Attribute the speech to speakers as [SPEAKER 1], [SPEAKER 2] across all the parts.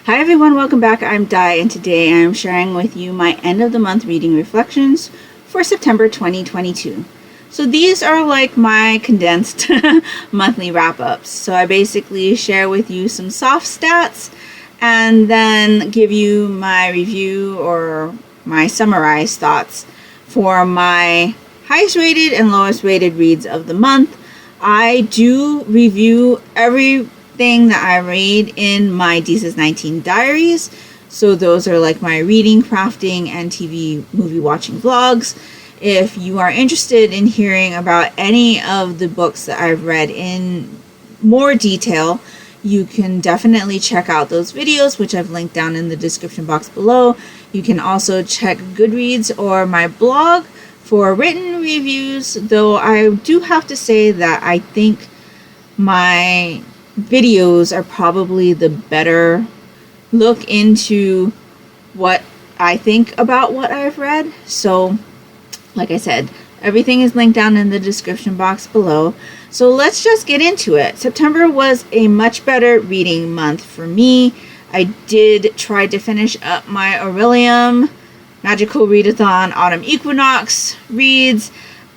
[SPEAKER 1] Hi everyone, welcome back. I'm Di, and today I'm sharing with you my end of the month reading reflections for September 2022. So these are like my condensed monthly wrap-ups. So I basically share with you some soft stats and then give you my review or my summarized thoughts for my highest rated and lowest rated reads of the month. I do review everything that I read in my DSIS 19 diaries. So those are like my reading, crafting, and TV movie watching vlogs. If you are interested in hearing about any of the books that I've read in more detail, you can definitely check out those videos, which I've linked down in the description box below. You can also check Goodreads or my blog for written reviews, though I do have to say that I think my videos are probably the better look into what I think about what I've read. So, like I said, everything is linked down in the description box below. So let's just get into it. September was a much better reading month for me. I did try to finish up my Aurelium Magical Readathon Autumn Equinox reads,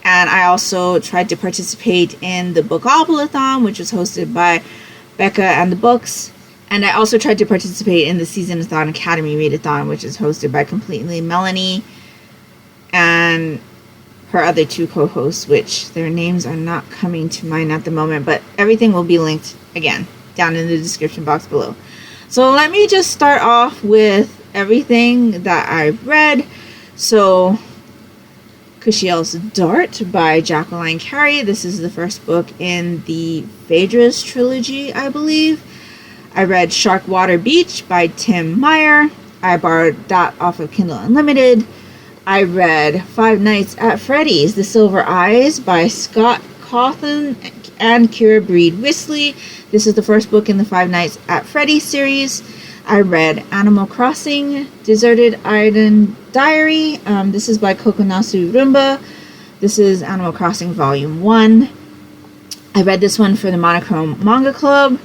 [SPEAKER 1] and I also tried to participate in the Bookopalathon, which was hosted by Becca and the Books, and I also tried to participate in the Seasonathon Academy Readathon, which is hosted by Completely Melanie and her other two co-hosts, which their names are not coming to mind at the moment, but everything will be linked again down in the description box below. So let me just start off with everything that I've read. So, Kushiel's Dart by Jacqueline Carey. This is the first book in the Phaedrus trilogy, I believe. I read Sharkwater Beach by Tim Meyer. I borrowed that off of Kindle Unlimited. I read Five Nights at Freddy's, The Silver Eyes by Scott Cawthon and Kira Breed Wisley. This is the first book in the Five Nights at Freddy's series. I read Animal Crossing, Deserted Island Diary. This is by Kokonasu Rumba. This is Animal Crossing Volume 1. I read this one for the Monochrome Manga Club.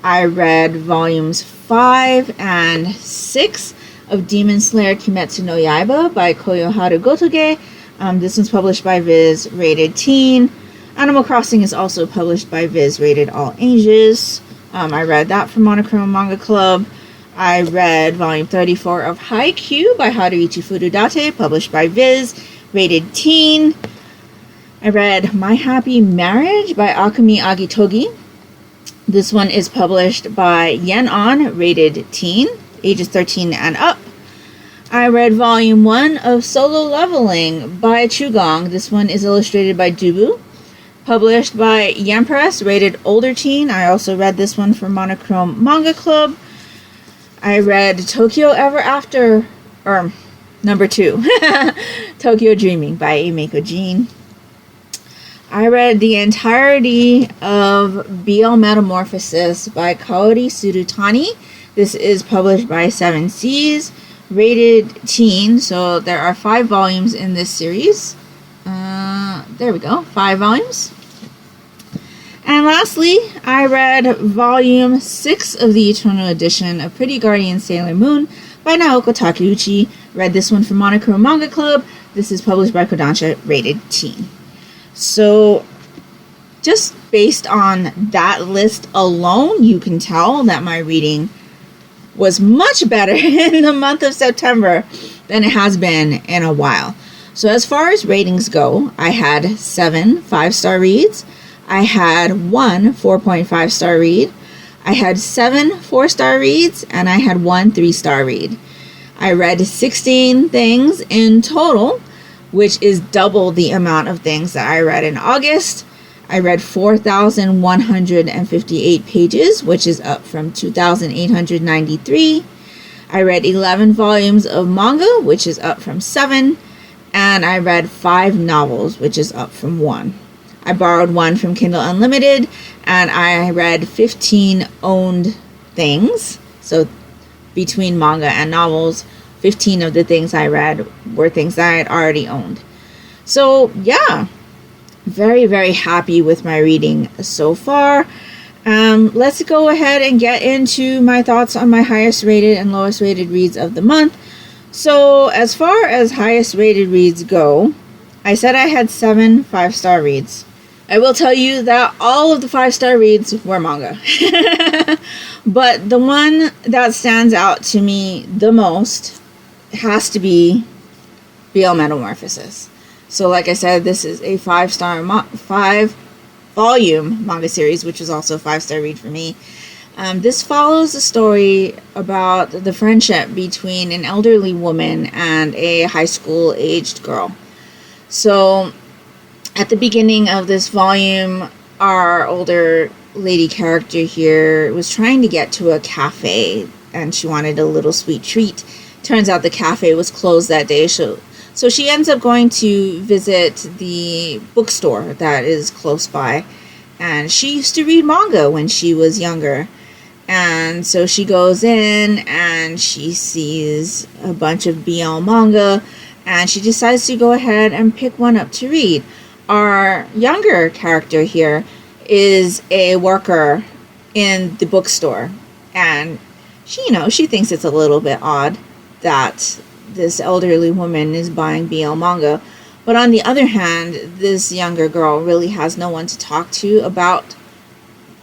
[SPEAKER 1] I read Volumes 5 and 6 of Demon Slayer Kimetsu no Yaiba by Koyoharu Gotoge. This one's published by Viz, rated teen. Animal Crossing is also published by Viz, rated all ages. I read that from Monochrome Manga Club. I read Volume 34 of Haikyuu by Haruichi Furudate, published by Viz, rated teen. I read My Happy Marriage by Akemi Agitogi. This one is published by Yen On, rated teen, ages 13 and up. I read Volume 1 of Solo Leveling by Chugong. This one is illustrated by Dubu, published by Yen Press, rated older teen. I also read this one for Monochrome Manga Club. I read Tokyo Ever After, or number 2, Tokyo Dreaming by Eimeko Jean. I read the entirety of BL Metamorphosis by Kaori Surutani. This is published by Seven Seas, rated teen, so there are 5 volumes in this series. There we go, 5 volumes. And lastly, I read Volume 6 of the Eternal Edition of Pretty Guardian Sailor Moon by Naoko Takeuchi. Read this one from Monochrome Manga Club. This is published by Kodansha, rated teen. So, just based on that list alone, you can tell that my reading was much better in the month of September than it has been in a while. So as far as ratings go, I had 7 5-star reads. I had 1 4.5-star read. I had 7 4-star reads, and I had 1 3-star read. I read 16 things in total, which is double the amount of things that I read in August. I read 4,158 pages, which is up from 2,893. I read 11 volumes of manga, which is up from 7. And I read 5 novels, which is up from 1. I borrowed 1 from Kindle Unlimited, and I read 15 owned things. So between manga and novels, 15 of the things I read were things that I had already owned. So yeah, very, very happy with my reading so far. Let's go ahead and get into my thoughts on my highest rated and lowest rated reads of the month. So, as far as highest rated reads go, I said I had 7 5-star reads. I will tell you that all of the 5-star reads were manga. But the one that stands out to me the most has to be BL Metamorphosis. So, like I said, this is a 5-volume manga series, which is also a 5-star read for me. This follows a story about the friendship between an elderly woman and a high school aged girl. So, at the beginning of this volume, our older lady character here was trying to get to a cafe, and she wanted a little sweet treat. Turns out the cafe was closed that day, so she ends up going to visit the bookstore that is close by. And she used to read manga when she was younger. And so she goes in and she sees a bunch of BL manga, and she decides to go ahead and pick one up to read. Our younger character here is a worker in the bookstore, and she thinks it's a little bit odd that this elderly woman is buying BL manga. But on the other hand, this younger girl really has no one to talk to about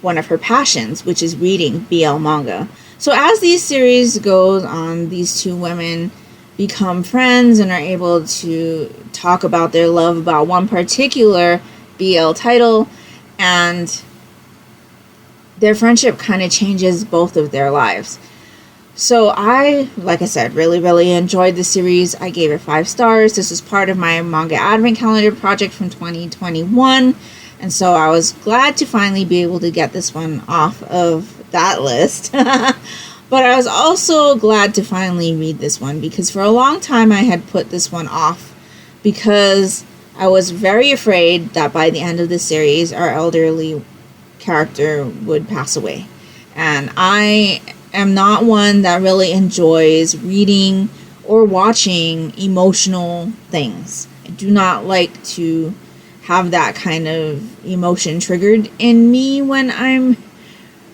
[SPEAKER 1] one of her passions, which is reading BL manga. So as these series goes on, these two women become friends and are able to talk about their love about one particular BL title, and their friendship kind of changes both of their lives. So I, like I said, really, really enjoyed the series. I gave it 5 stars. This is part of my manga advent calendar project from 2021. And so I was glad to finally be able to get this one off of that list. But I was also glad to finally read this one, because for a long time I had put this one off because I was very afraid that by the end of the series our elderly character would pass away. And I am not one that really enjoys reading or watching emotional things. I do not like to have that kind of emotion triggered in me when I'm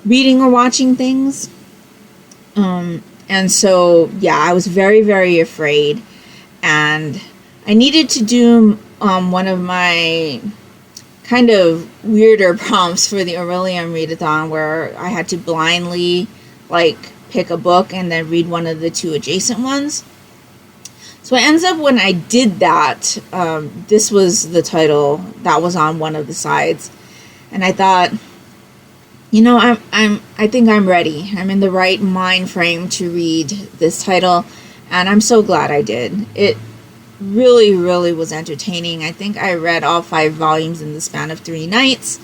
[SPEAKER 1] reading or watching things. And so, yeah, I was very, very afraid, and I needed to do one of my kind of weirder prompts for the Aurelian Readathon, where I had to blindly pick a book and then read one of the 2 adjacent ones. So it ends up, when I did that, this was the title that was on one of the sides, and I thought, I think I'm ready. I'm in the right mind frame to read this title, and I'm so glad I did. It really, really was entertaining. I think I read all 5 volumes in the span of 3 nights.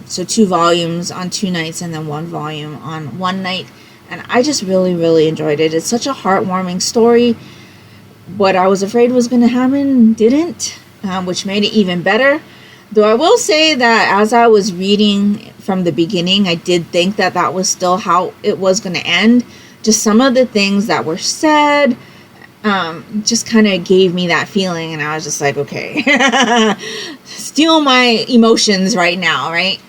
[SPEAKER 1] So 2 volumes on 2 nights and then 1 volume on 1 night. And I just really, really enjoyed it. It's such a heartwarming story. What I was afraid was going to happen didn't, which made it even better. Though I will say that as I was reading from the beginning, I did think that that was still how it was going to end. Just some of the things that were said just kind of gave me that feeling, and I was just like, okay, steal my emotions right now, right?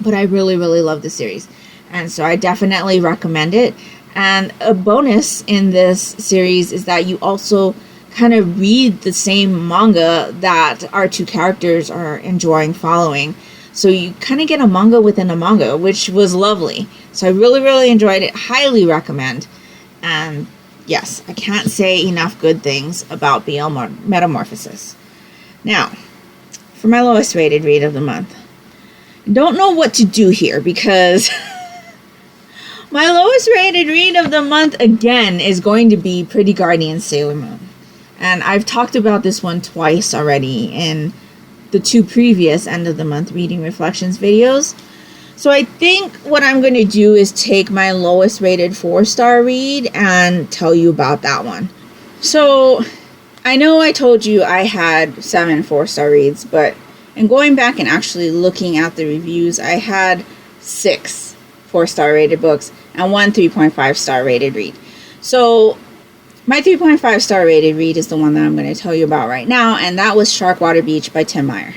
[SPEAKER 1] But I really, really love the series, and so I definitely recommend it. And a bonus in this series is that you also kind of read the same manga that our 2 characters are enjoying following. So you kind of get a manga within a manga, which was lovely. So I really, really enjoyed it. Highly recommend. And yes, I can't say enough good things about BL Metamorphosis. Now, for my lowest rated read of the month. I don't know what to do here, because my lowest rated read of the month again is going to be Pretty Guardian Sailor Moon. And I've talked about this one twice already in the 2 previous end of the month reading reflections videos. So I think what I'm going to do is take my lowest rated 4-star read and tell you about that one. So I know I told you I had 7 4-star reads, but in going back and actually looking at the reviews, I had 6 4-star rated books and 1 3.5-star rated read. So my 3.5-star rated read is the one that I'm going to tell you about right now, and that was Sharkwater Beach by Tim Meyer.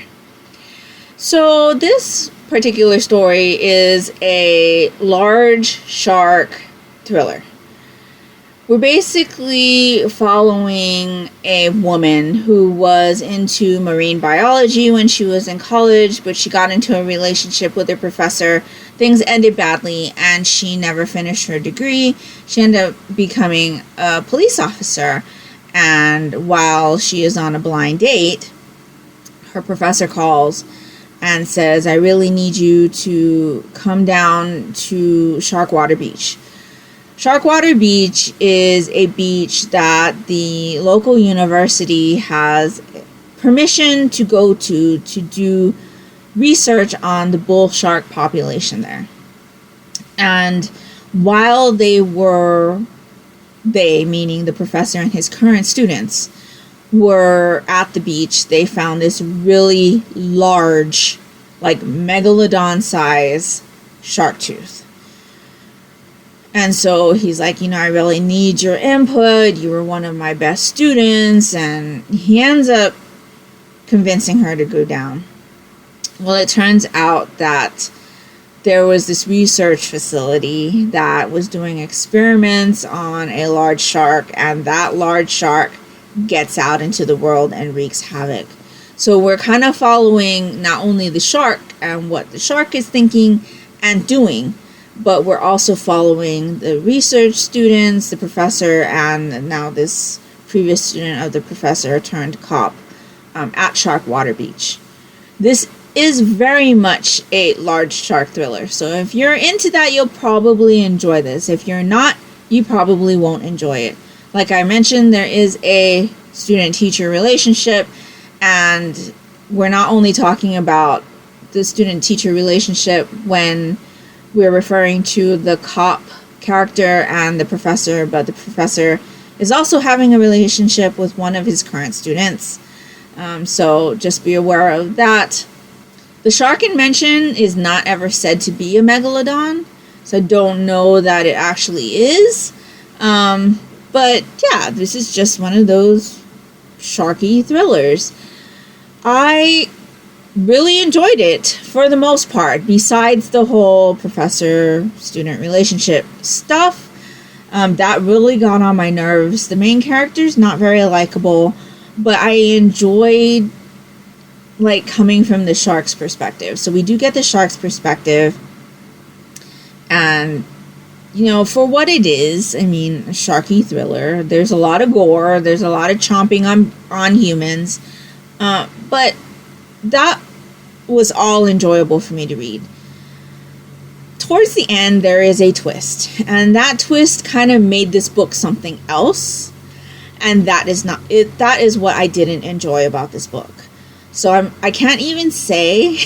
[SPEAKER 1] So this particular story is a large shark thriller. We're basically following a woman who was into marine biology when she was in college, but she got into a relationship with her professor. Things ended badly, and she never finished her degree. She ended up becoming a police officer, and while she is on a blind date, her professor calls and says, I really need you to come down to Sharkwater Beach. Sharkwater Beach is a beach that the local university has permission to go to do research on the bull shark population there. And while they, meaning the professor and his current students, were at the beach, they found this really large, like megalodon size shark tooth. And so he's like, I really need your input. You were one of my best students. And he ends up convincing her to go down. Well, it turns out that there was this research facility that was doing experiments on a large shark, and that large shark gets out into the world and wreaks havoc. So we're kind of following not only the shark and what the shark is thinking and doing, but we're also following the research students, the professor, and now this previous student of the professor turned cop at Sharkwater Beach. This is very much a large shark thriller. So if you're into that, you'll probably enjoy this. If you're not, you probably won't enjoy it. Like I mentioned, there is a student-teacher relationship, and we're not only talking about the student-teacher relationship when we're referring to the cop character and the professor, but the professor is also having a relationship with one of his current students. So just be aware of that. The shark in mention is not ever said to be a megalodon, so I don't know that it actually is. But yeah, this is just one of those sharky thrillers. I really enjoyed it for the most part, besides the whole professor-student relationship stuff. That really got on my nerves. The main character's not very likable, but I enjoyed coming from the shark's perspective. So we do get the shark's perspective, and for what it is, a sharky thriller. There's a lot of gore, there's a lot of chomping on humans, but that was all enjoyable for me to read. Towards the end, there is a twist, and that twist kind of made this book something else, and that is not it. That is what I didn't enjoy about this book. So I can't even say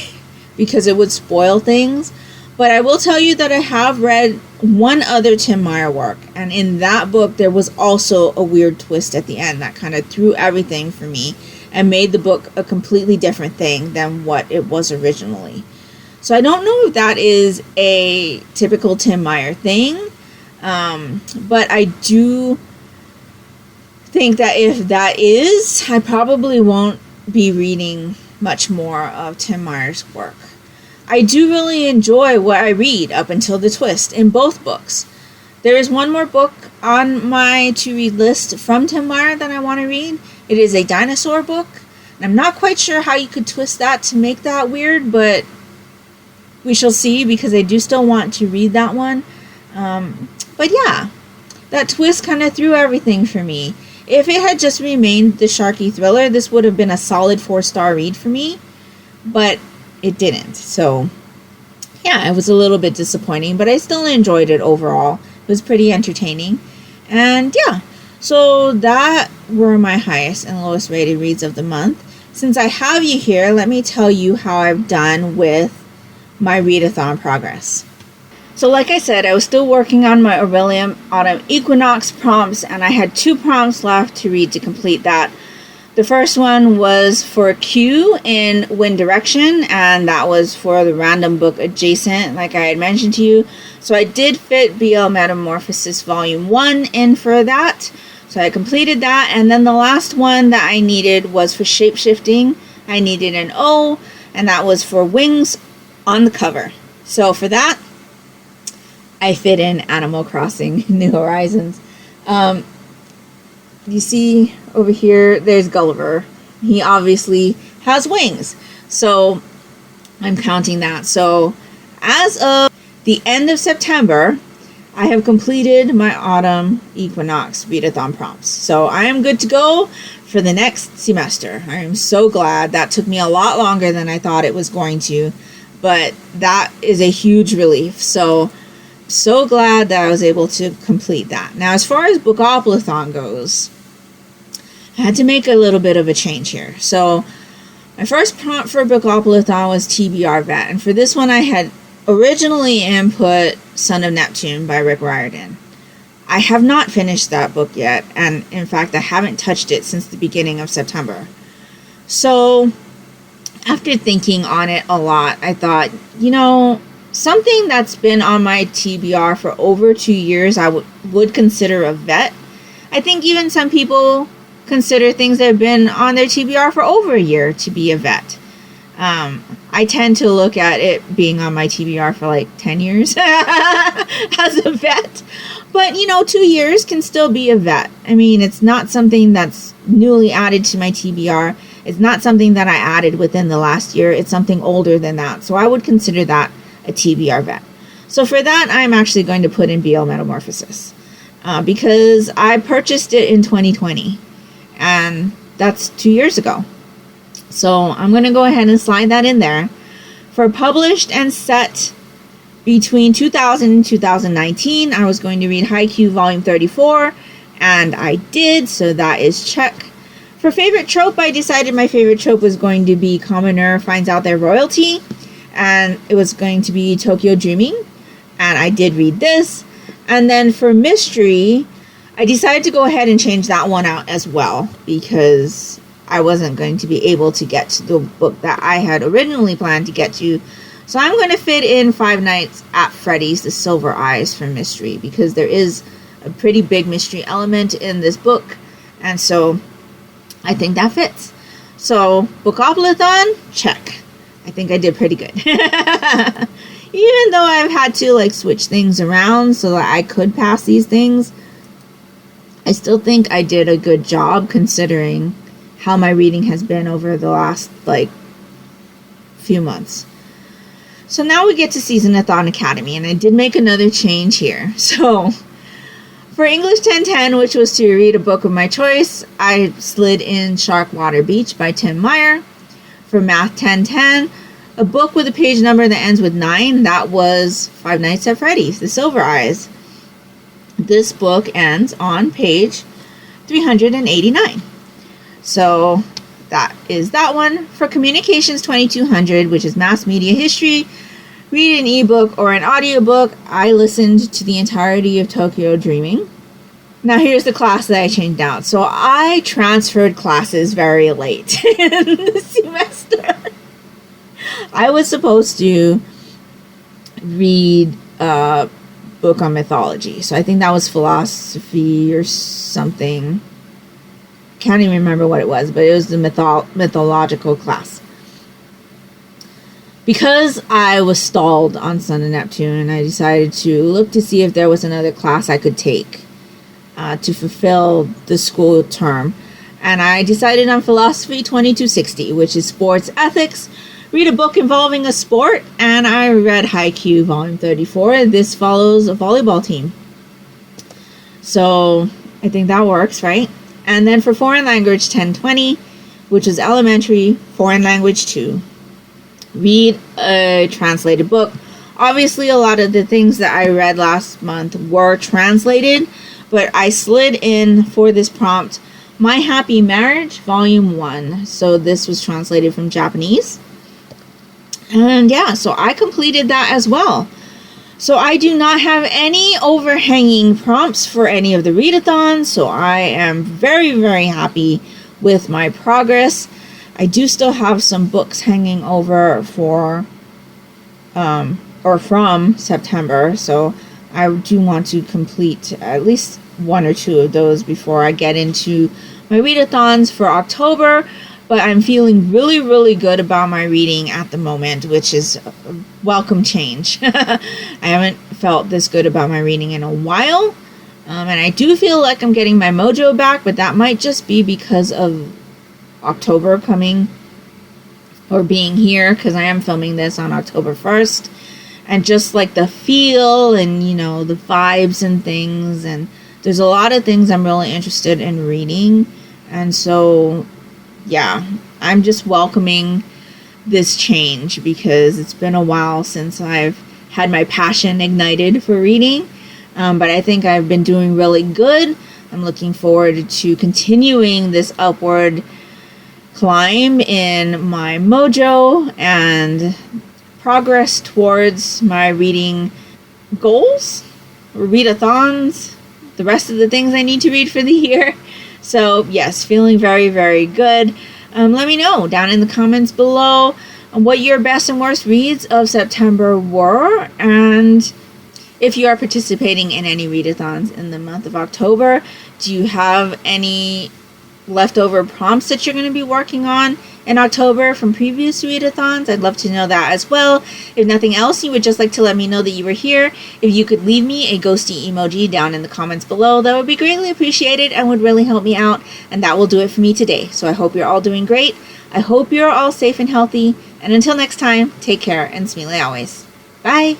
[SPEAKER 1] because it would spoil things, but I will tell you that I have read one other Tim Meyer work, and in that book there was also a weird twist at the end that kind of threw everything for me and made the book a completely different thing than what it was originally. So I don't know if that is a typical Tim Meyer thing, but I do think that if that is, I probably won't be reading much more of Tim Meyer's work. I do really enjoy what I read up until the twist in both books. There is one more book on my to-read list from Tim Meyer that I want to read. It is a dinosaur book, and I'm not quite sure how you could twist that to make that weird, but we shall see, because I do still want to read that one. But yeah, that twist kind of threw everything for me. If it had just remained the sharky thriller, this would have been a solid 4-star read for me, but it didn't. So yeah, it was a little bit disappointing, but I still enjoyed it overall. It was pretty entertaining. And yeah, so that were my highest and lowest rated reads of the month. Since I have you here, let me tell you how I've done with my readathon progress. So like I said, I was still working on my Aurelian Autumn Equinox prompts, and I had 2 prompts left to read to complete that. The first one was for Q in Wind Direction, and that was for the random book Adjacent, like I had mentioned to you. So I did fit BL Metamorphosis Volume 1 in for that. So I completed that, and then the last one that I needed was for Shapeshifting. I needed an O, and that was for Wings on the cover. So for that, I fit in Animal Crossing New Horizons. You see over here, there's Gulliver. He obviously has wings. So I'm counting that. So as of the end of September, I have completed my autumn equinox readathon prompts. So I am good to go for the next semester. I am so glad. That took me a lot longer than I thought it was going to, but that is a huge relief. So glad that I was able to complete that. Now, as far as Bookopolython goes, I had to make a little bit of a change here. So my first prompt for Bookopolython was TBR Vet, and for this one I had originally input Son of Neptune by Rick Riordan. I have not finished that book yet, and in fact I haven't touched it since the beginning of September. So after thinking on it a lot, I thought, something that's been on my TBR for over 2 years I would consider a vet. I think even some people consider things that have been on their TBR for over a year to be a vet. I tend to look at it being on my TBR for like 10 years as a vet. But, 2 years can still be a vet. I mean, it's not something that's newly added to my TBR. It's not something that I added within the last year. It's something older than that. So I would consider that a TBR vet. So for that, I'm actually going to put in BL Metamorphosis. Because I purchased it in 2020. And that's 2 years ago. So I'm going to go ahead and slide that in there. For published and set between 2000 and 2019, I was going to read Haikyuu Volume 34, and I did, so that is check. For favorite trope, I decided my favorite trope was going to be Commoner Finds Out Their Royalty, and it was going to be Tokyo Dreaming, and I did read this. And then for mystery, I decided to go ahead and change that one out as well, because I wasn't going to be able to get to the book that I had originally planned to get to. So I'm going to fit in Five Nights at Freddy's The Silver Eyes for mystery, because there is a pretty big mystery element in this book, and so I think that fits. So Bookopolython, check. I think I did pretty good. Even though I've had to switch things around so that I could pass these things, I still think I did a good job considering how my reading has been over the last few months. So now we get to Season-a-thon Academy, and I did make another change here. So for English 1010, which was to read a book of my choice, I slid in Sharkwater Beach by Tim Meyer. For Math 1010, a book with a page number that ends with 9, that was Five Nights at Freddy's The Silver Eyes. This book ends on page 389. So that is that one. For Communications 2200, which is mass media history, read an ebook or an audiobook, I listened to the entirety of Tokyo Dreaming. Now here's the class that I changed out. So I transferred classes very late in the semester. I was supposed to read a book on mythology. So I think that was philosophy or something. Can't even remember what it was, but it was the mythological class. Because I was stalled on Son of Neptune, I decided to look to see if there was another class I could take to fulfill the school term. And I decided on Philosophy 2260, which is sports ethics. Read a book involving a sport, and I read Haikyuu Volume 34. This follows a volleyball team. So I think that works, right? And then for Foreign Language 1020, which is Elementary Foreign Language 2, read a translated book. Obviously, a lot of the things that I read last month were translated, but I slid in for this prompt My Happy Marriage, Volume 1. So this was translated from Japanese. And yeah, so I completed that as well. So I do not have any overhanging prompts for any of the readathons, so I am very, very happy with my progress. I do still have some books hanging over for, or from September, so I do want to complete at least one or two of those before I get into my readathons for October. but I'm feeling really, really good about my reading at the moment, which is a welcome change. I haven't felt this good about my reading in a while, and I do feel like I'm getting my mojo back, but that might just be because of October coming or being here, because I am filming this on October 1st, and just like the feel and, you know, the vibes and things, and there's a lot of things I'm really interested in reading, and so yeah, I'm just welcoming this change because it's been a while since I've had my passion ignited for reading, but I think I've been doing really good. I'm looking forward to continuing this upward climb in my mojo and progress towards my reading goals, readathons, the rest of the things I need to read for the year. So yes, feeling very, very good. Let me know down in the comments below what your best and worst reads of September were, and if you are participating in any readathons in the month of October. Do you have any leftover prompts that you're going to be working on in October from previous readathons? I'd love to know that as well. If nothing else, you would just like to let me know that you were here. If you could leave me a ghosty emoji down in the comments below, that would be greatly appreciated and would really help me out, and that will do it for me today. So I hope you're all doing great. I hope you're all safe and healthy, and until next time, take care and smile always. Bye!